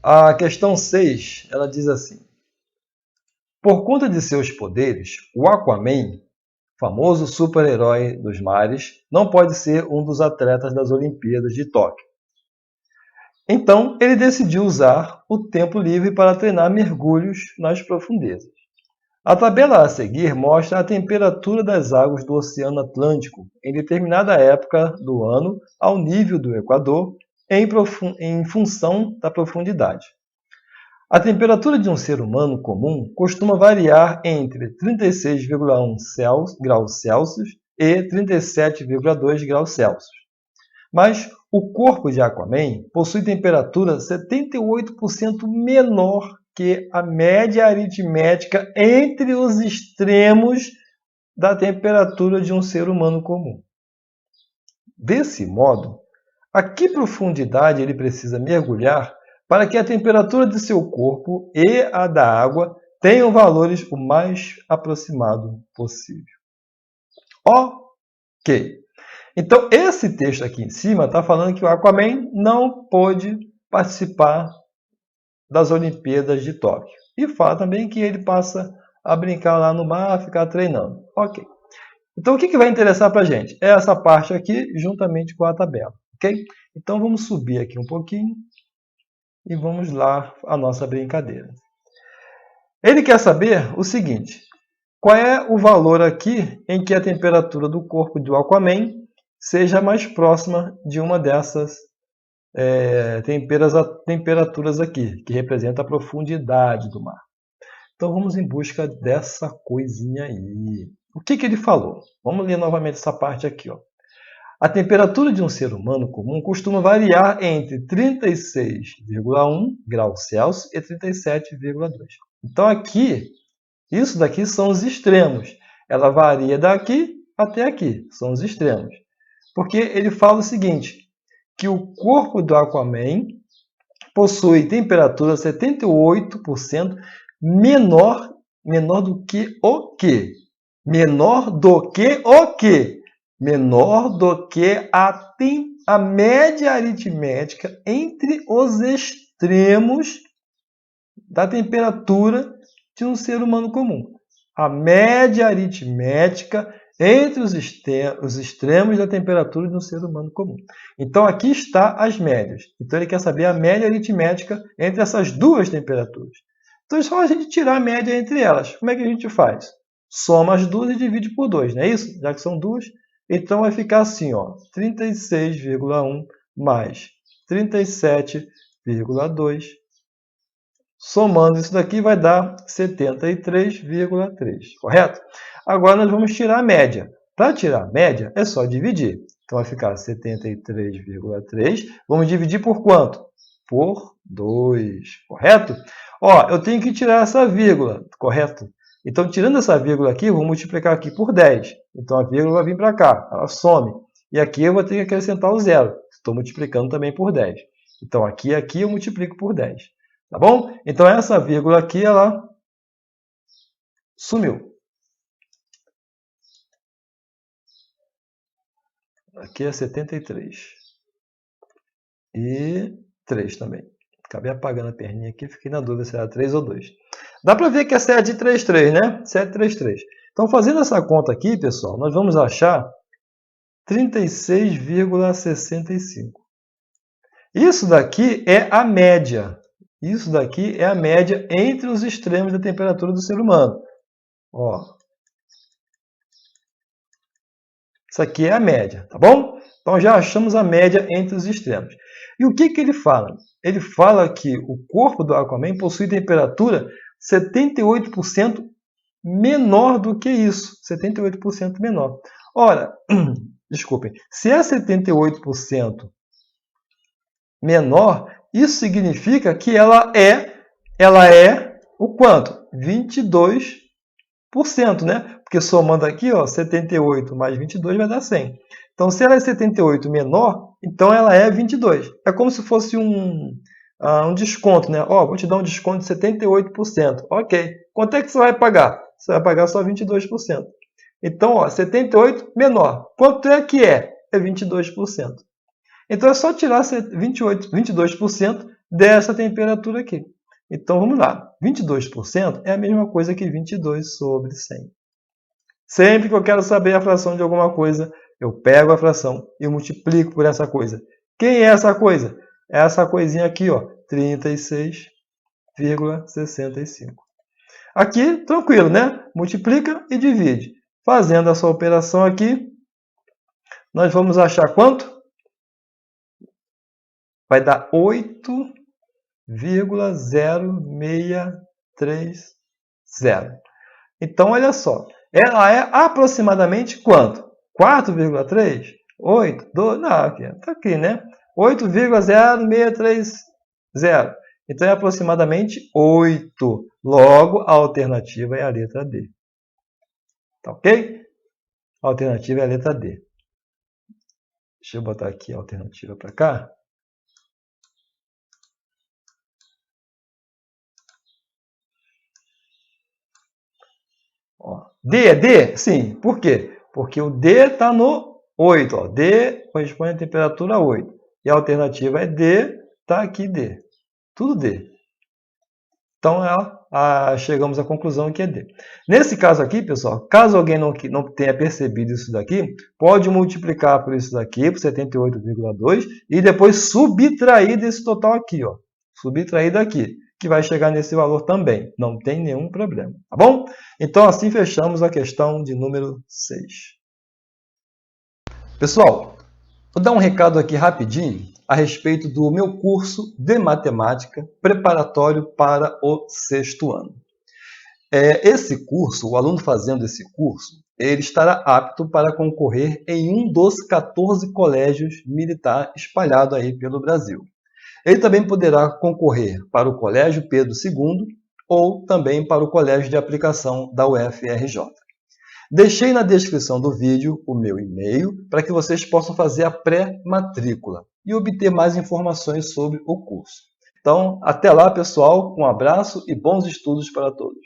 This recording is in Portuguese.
A questão 6, ela diz assim: por conta de seus poderes, o Aquaman, famoso super-herói dos mares, não pode ser um dos atletas das Olimpíadas de Tóquio. Então, ele decidiu usar o tempo livre para treinar mergulhos nas profundezas. A tabela a seguir mostra a temperatura das águas do Oceano Atlântico em determinada época do ano ao nível do Equador, em função da profundidade. A temperatura de um ser humano comum costuma variar entre 36,1 graus Celsius e 37,2 graus Celsius. Mas o corpo de Aquaman possui temperatura 78% menor que a média aritmética entre os extremos da temperatura de um ser humano comum. Desse modo, a que profundidade ele precisa mergulhar para que a temperatura de seu corpo e a da água tenham valores o mais aproximado possível? Ok. Então, esse texto aqui em cima está falando que o Aquaman não pôde participar das Olimpíadas de Tóquio. E fala também que ele passa a brincar lá no mar, ficar treinando. Ok. Então, o que vai interessar para a gente? É essa parte aqui, juntamente com a tabela. Ok? Então, vamos subir aqui um pouquinho e vamos lá a nossa brincadeira. Ele quer saber o seguinte: qual é o valor aqui em que a temperatura do corpo do Aquaman seja mais próxima de uma dessas temperaturas aqui, que representa a profundidade do mar. Então vamos em busca dessa coisinha aí. O que ele falou? Vamos ler novamente essa parte aqui. Ó. A temperatura de um ser humano comum costuma variar entre 36,1 graus Celsius e 37,2. Então aqui, isso daqui são os extremos. Ela varia daqui até aqui, são os extremos. Porque ele fala o seguinte, que o corpo do Aquaman possui temperatura 78% menor do que o quê? Menor do que o quê? Menor do que a média aritmética entre os extremos da temperatura de um ser humano comum. A média aritmética entre os extremos da temperatura de um ser humano comum. Então, aqui está as médias. Então, ele quer saber a média aritmética entre essas duas temperaturas. Então, é só a gente tirar a média entre elas. Como é que a gente faz? Soma as duas e divide por 2, não é isso? Já que são duas. Então, vai ficar assim, ó, 36,1 mais 37,2. Somando isso daqui vai dar 73,3, correto? Agora nós vamos tirar a média. Para tirar a média, é só dividir. Então vai ficar 73,3. Vamos dividir por quanto? Por 2, correto? Ó, eu tenho que tirar essa vírgula, correto? Então, tirando essa vírgula aqui, eu vou multiplicar aqui por 10. Então, a vírgula vai vir para cá, ela some. E aqui eu vou ter que acrescentar o zero. Estou multiplicando também por 10. Então, aqui eu multiplico por 10. Tá bom? Então, essa vírgula aqui, ela sumiu. Aqui é 73. E 3 também. Acabei apagando a perninha aqui, fiquei na dúvida se era 3 ou 2. Dá para ver que é 733, né? 733. Então, fazendo essa conta aqui, pessoal, nós vamos achar 36,65. Isso daqui é a média. Isso daqui é a média entre os extremos da temperatura do ser humano. Ó. Isso aqui é a média, tá bom? Então já achamos a média entre os extremos. E o que ele fala? Ele fala que o corpo do Aquaman possui temperatura 78% menor do que isso. 78% menor. Ora, desculpem, se é 78% menor, isso significa que ela é o quanto? 22%, né? Porque somando aqui, ó, 78 mais 22 vai dar 100. Então, se ela é 78 menor, então ela é 22. É como se fosse um desconto, né? Ó, vou te dar um desconto de 78%. Ok. Quanto é que você vai pagar? Você vai pagar só 22%. Então, ó, 78 menor. Quanto é que é? É 22%. Então, é só tirar 22% dessa temperatura aqui. Então, vamos lá. 22% é a mesma coisa que 22 sobre 100. Sempre que eu quero saber a fração de alguma coisa, eu pego a fração e multiplico por essa coisa. Quem é essa coisa? É essa coisinha aqui, ó, 36,65. Aqui, tranquilo, né? Multiplica e divide. Fazendo essa operação aqui, nós vamos achar quanto? Vai dar 8,0630. Então, olha só. Ela é aproximadamente quanto? 4,3? 8? 2? Não, aqui, tá aqui, né? 8,0630. Então, é aproximadamente 8. Logo, a alternativa é a letra D. Tá ok? A alternativa é a letra D. Deixa eu botar aqui a alternativa para cá. Ó, D é D? Sim. Por quê? Porque o D está no 8. Ó. D corresponde à temperatura 8. E a alternativa é D, está aqui D. Tudo D. Então, chegamos à conclusão que é D. Nesse caso aqui, pessoal, caso alguém não tenha percebido isso daqui, pode multiplicar por isso daqui, por 78,2, e depois subtrair desse total aqui, ó. Subtrair daqui, que vai chegar nesse valor também. Não tem nenhum problema, tá bom? Então, assim fechamos a questão de número 6. Pessoal, vou dar um recado aqui rapidinho a respeito do meu curso de matemática preparatório para o 6º ano. Esse curso, o aluno fazendo esse curso, ele estará apto para concorrer em um dos 14 colégios militares espalhados aí pelo Brasil. Ele também poderá concorrer para o Colégio Pedro II ou também para o Colégio de Aplicação da UFRJ. Deixei na descrição do vídeo o meu e-mail para que vocês possam fazer a pré-matrícula e obter mais informações sobre o curso. Então, até lá, pessoal. Um abraço e bons estudos para todos.